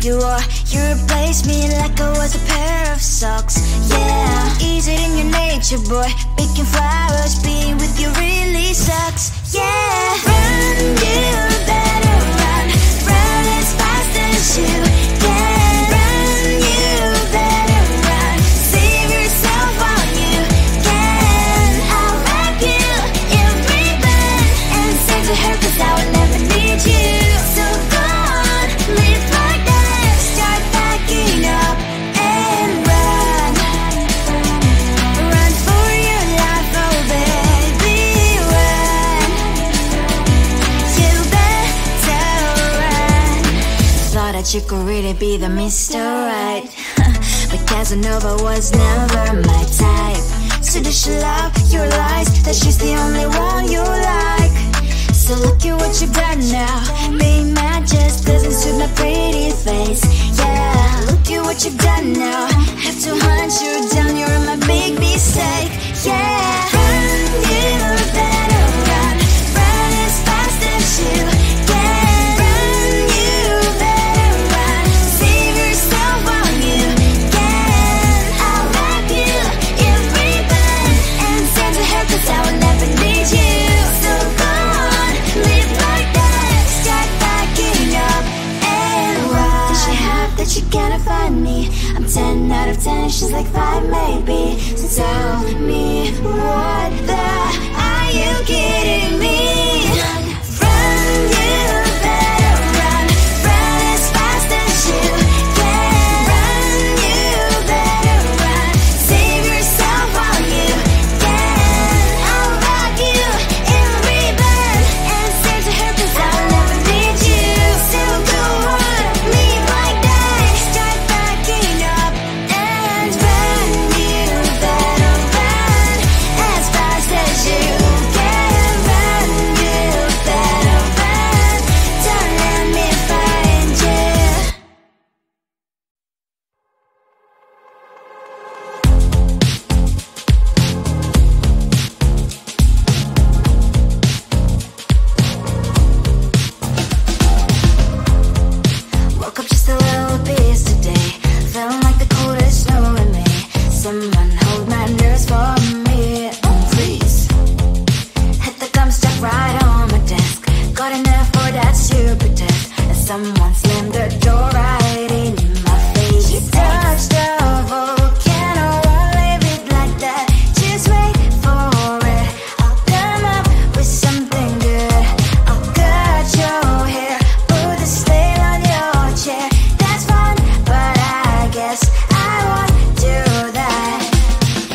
you are. You replaced me like I was a pair of socks. Yeah, is it in your nature, boy? Picking flowers, being with you really sucks. Yeah, run, you better run. Run as fast as you can. Run, you better run. Save yourself while you can. I'll wrap you in ribbon and send to her, 'cause I will never need you. So go on, live like that. Start backing up and run. Run for your life, oh baby, run. You better run. Thought that you could really be the Mr. Right, but Casanova was never my type. So does she love your lies, that she's the only one you like? So look at what you've done now. Being mad just doesn't suit my pretty face. Yeah, look at what you've done now. Have to hunt you down, you're my big mistake. Yeah, run, you better run. Run as fast as you can. Run, you better run. Save yourself while you can. I'll wrap you in ribbon and send to her, 'cause I will never need you. So go on, live like that. Start backing up and run. Does she have that you cannot find me? I'm 10 out of 10, she's like 5 maybe. So tell me, what the are you kidding me? Run, you better run. Run as fast as you can. Run, you better run. Save yourself while you can. I'll wrap you in ribbon and send to her, 'cause I will never need you. So go on, live like that. Start backing up and run. You better run as fast as you can. Run, you better run. Don't let me find you. Woke up just a little pissed today. Feeling like the coldest snow in me. Someone hold my nerves for me, oh please. Hit the gum stuck right on my desk. Got enough for that stupid test. And someone slammed the door right in my face. You touched the volcano, won't leave it like that. Just wait for it. I'll come up with something good. I'll cut your hair, put the stain on your chair. That's fun, but I guess I won't do that.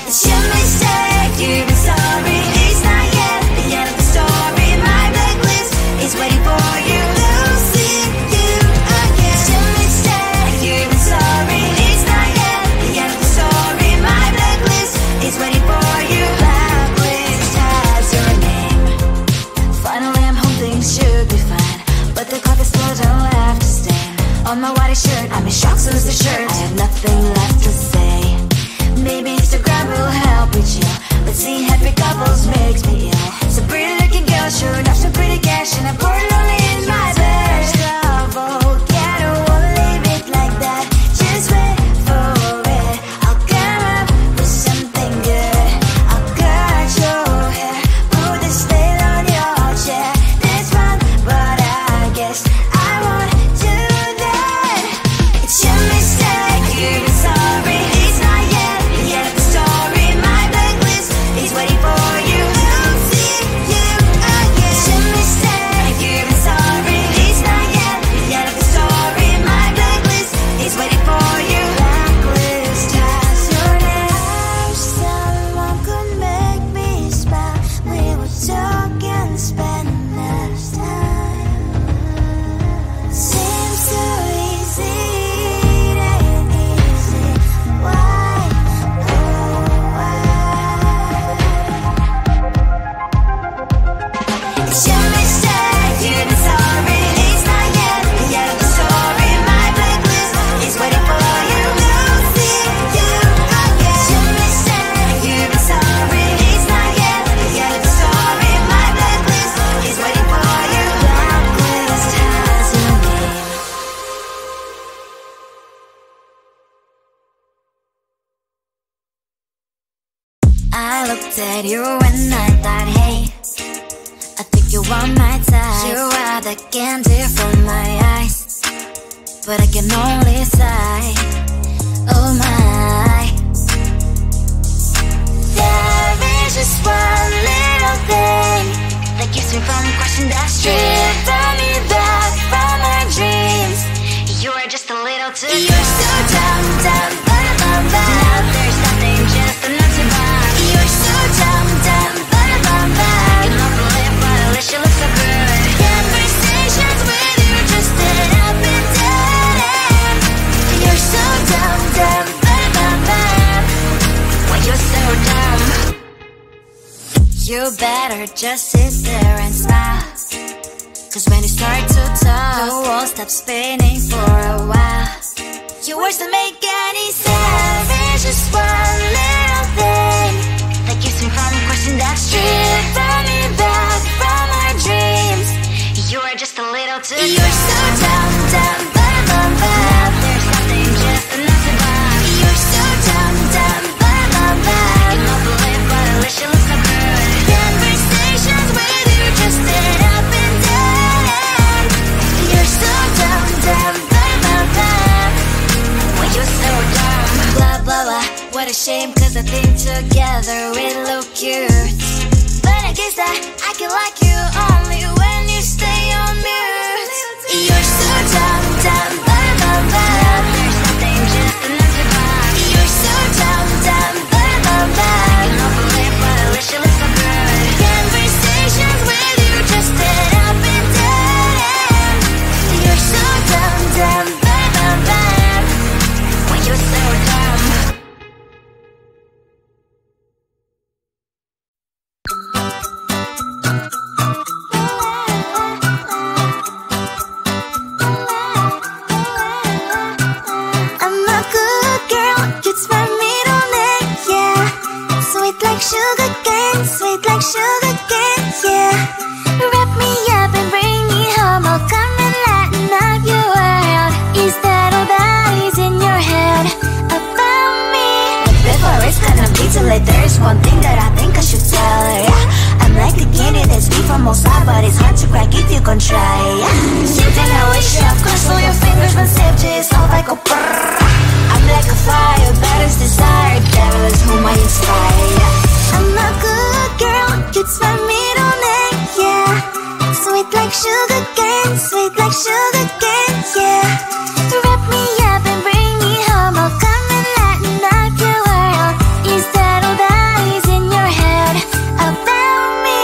It's your mistake, you've been sorry. It's not yet the end of the story. My blacklist is waiting for you. Losing you again. It's your mistake, you've been sorry. It's not yet the end of the story. My blacklist is waiting for you. Blacklist has your name. Finally I'm home, things should be fine, but the clock is still don't left to stain. On my white shirt, I'm in shock, so is the shirt. I have nothing left to say. Maybe Instagram will help with you, but seeing happy couples makes me ill. So pretty looking girl, sure enough, some pretty cash, and I pour it all in my bed. Volcano, won't leave it like that. Just wait for it. I'll come up with something good. I'll cut your hair, put the stain on your chair. That's fun, but I guess I won't do that. It's your mistake, you've been sorry. It's not yet the end of the story. My blacklist is waiting for you. Losing you again. It's your mistake, you've at you when I thought, hey, I think you want my type. You are the candy from my eyes, but I can only sigh, oh my. There is just one little thing that keeps me from crossing that street. Turn me back from my dreams. You are just a little too far. You're so dumb, dumb, ba-da-bum-bum. Now there's nothing, just enough to buy. You're so dumb, dumb, ba-da-bum-bum. You love to live, but at least you look so good. Conversations with you just end up in dead end. You're so dumb, dumb, ba-da-bum-bum. When you're so dumb, you better just sit there and smile. Cause when you start to talk, the world stops spinning for a while. Your words don't make any sense. There's just one little thing that keeps me from crossing that street. Turn me back from my dreams. You are just a little too far. You're so dumb, dumb, ba-da-bum-bum. There's nothing, just enough to buy. You're so dumb, dumb, ba-da-bum-bum. You love to live, but at least you look so good. Conversations with you just end up in dead end. You're so dumb, dumb, ba-da-bum-bum. When you're so dumb, blah, blah, blah. What a shame, cause I think together we look cute. But I guess that I can like you only when you stay on mute. You're so dumb, dumb, ba-da-bum-bum. There's nothing, just enough to buy. You're so dumb, dumb, ba-da-bum-bum. You love to live, but at least you look so good. Conversations with you just end up in dead end. You're so dumb, dumb, ba-da-bum-bum. When you're so dumb. I'm a good girl, it's my middle name, yeah. Sweet like sugar cane, sweet like sugar cane, yeah. Wrap me up and bring me home, I'll come and lighten up your world. Is that all that is in your head about me? Before it's gonna be too late, there's one thing that I think I should tell her, yeah. I'm like the candy that's sweet from outside, but it's hard to crack if you can try, yeah. Something I wish you have crossed all your fingers when safety is off, I go brrrr. I'm like a fire, balance desire, devil is whom I inspire, yeah. I'm a good girl, it's my middle name, yeah. Sweet like sugar cane, sweet like sugar cane, yeah. Wrap me up and bring me home, I'll come and lighten up your world. Is that all that is in your head about me?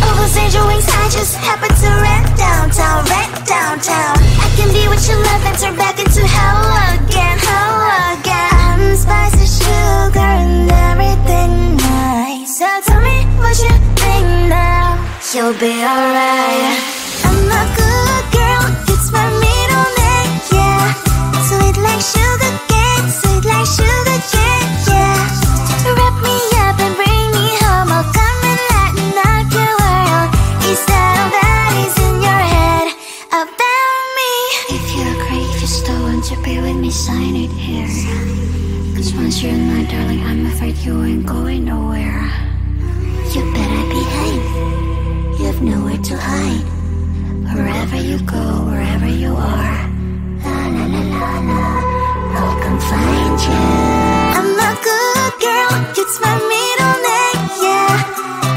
Overstage your wings, I just happen to rent downtown, rent downtown. I can be what you love and turn back into hell again, hell again. I'm spicy sugar and everything nice. So tell me what you think now, you'll be alright. I'm a good girl, it's my middle name, yeah. Sweet like sugar cane, sweet like sugar cane, yeah. Wrap me up and bring me home, I'll come and lighten up your world. Is that all that is in your head about me? If you agree, if you still want to be with me, sign it here. Cause once you're in my darling, I'm afraid you ain't going nowhere. You better behave, you have nowhere to hide. Wherever you go, wherever you are, la la la la la, I'll come find you. I'm a good girl, it's my middle name, yeah.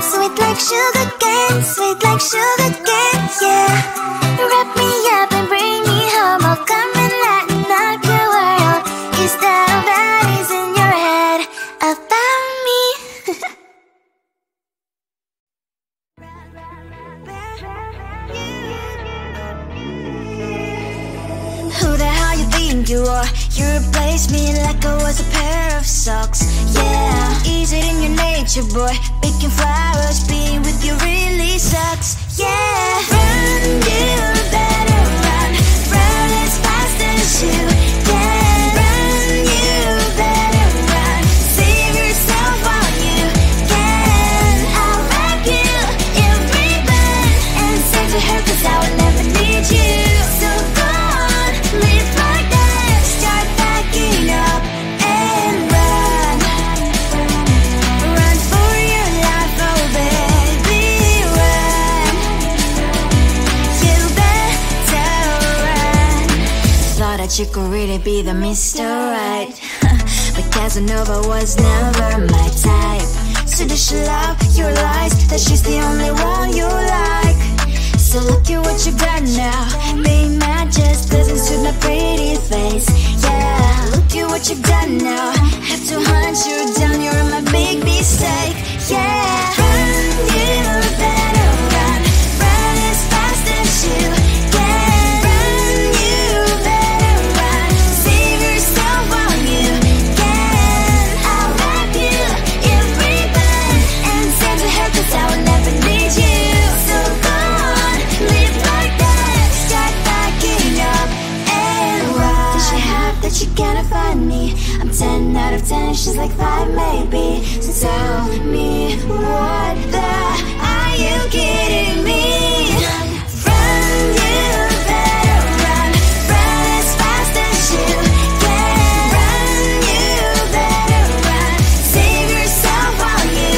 Sweet like sugar cane, sweet like sugar cane, yeah. Wrap me up and bring me home, I'll come and lighten up your world. Is that all that is in your head about me? Who the hell you think you are? You replaced me like I was a pair of socks, yeah. Is it in your nature, boy? Picking flowers, being with you really sucks, yeah. Run, you better run. Run as fast as you can. Run, you better run. Save yourself while you can. I'll wrap you in ribbon and send to her, cause I will never need you. So go on, live like that. Start backing up and run. Run for your that you could really be the Mr. Right. But Casanova was never my type. So does she love your lies, that she's the only one you like? So look at what you've done now. Being mad just doesn't suit my pretty face. Yeah, look at what you've done now. Have to hunt you down, you're my big mistake. Yeah, run, you better run. Run as fast as you can. Run, you better run. Save yourself while you can. I'll wrap you in ribbon and send to her, 'cause I will never need you. So go on, live like that. Start backing up and run. Does she have that you cannot find me? I'm 10 out of 10, she's like 5 maybe. So tell me, what the, are you kidding me? Run, you better run. Run as fast as you can. Run, you better run. Save yourself while you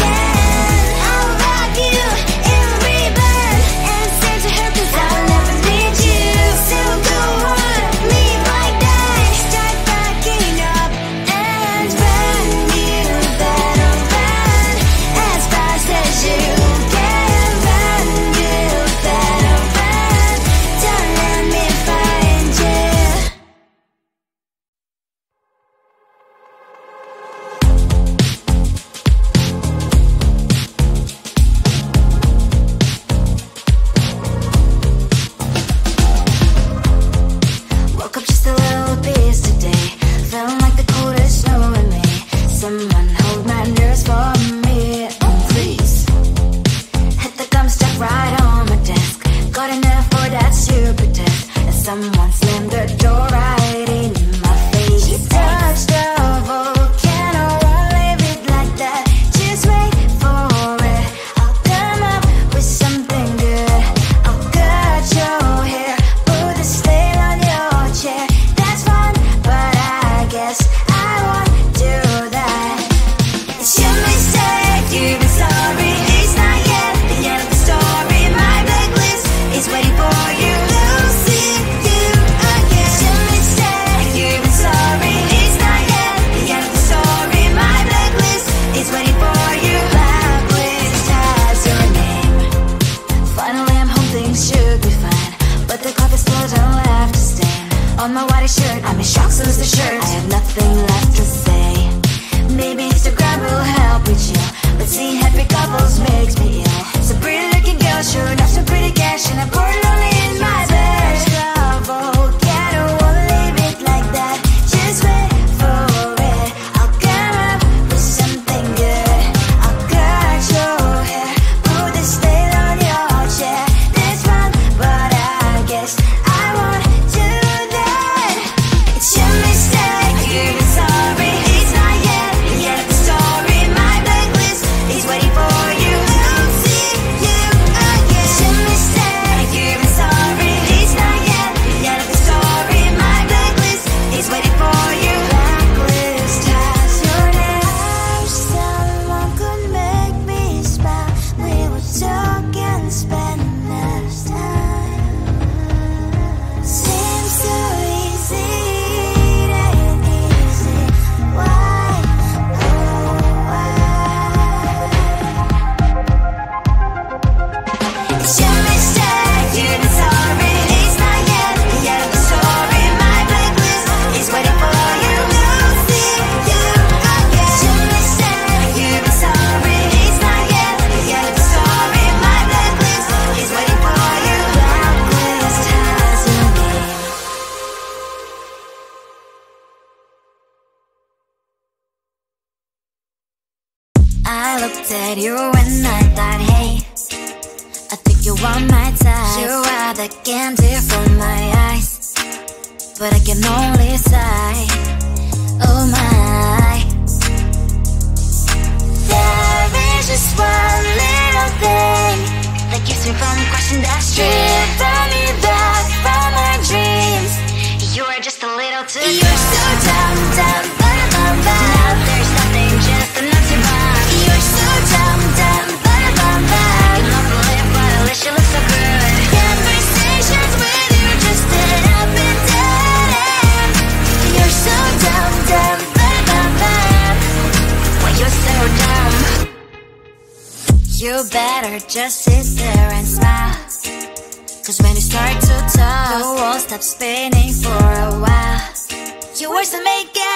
can. I'll wrap you in ribbon and send to her, 'cause I'll never need you. So go on, leave like that. Start backing up and run. You better run as fast as you can. Run, you better run. Don't let me find you. Woke up just a little pissed today. Feeling like the coldest snow in me. Someone hold my nerves for me, please. Hit the gum stuck right on my desk. Got enough for that stupid test. And someone slammed the door right in my face. You touched the volcano, won't leave it like that. Just wait for it. I'll come up with something good. I'll cut your hair, put a stain on your chair. That's fun, but I guess I won't do that. It's your mistake, you've been sorry. It's not yet the end of the story. My blacklist is waiting for you. We'll see you again. It's your mistake, you've been sorry. It's not yet the end of the story. My blacklist is waiting for you. Blacklist has your name. Finally I'm home, things should be fine, but the carpet's still don't have to stain. On my white shirt, I'm in shock, so is the shirt. I have nothing left to say. Maybe Instagram will help with you, but seeing happy couples makes me ill. So pretty looking girl, sure enough, so pretty cash, and I'm pouring lonely in my bed. Volcano, won't leave it like that. Just wait for it. I'll come up with something good. I'll cut your hair, put the stain on your chair. That's fun, but I guess I won't do that. It's your mistake, you've been sorry. It's not yet the end of the story. My blacklist is waiting for you. We'll see you again. It's your mistake, you've been sorry. It's not yet the end of the story. My blacklist is waiting for you. Blacklist has your name. I wish someone could make me smile. We would talk and spend less time. Seems so easy, it ain't easy. Why, oh why? It's your mistake, you've been sorry. It's not yet the end of the story. My blacklist is waiting for you. We'll see you again. It's your mistake, you've been sorry. It's not yet the end of the story. My blacklist is waiting for you. Blacklist has your name. I looked at you and I thought, hey, I think you are my type. You are the candy from my eyes, but I can only sigh. Oh my, there is just one little thing that keeps me from crossing that street. Driven me back from my dreams. You are just a little too good. You're so dumb, dumb, but now there's nothing, just enough to buy. You're so dumb, dumb, but you love to live, but at least you look so good. Conversations with you just end up in dead You better just sit there and smile, 'cause when you start to talk, the world stops spinning for a while. Your words don't make it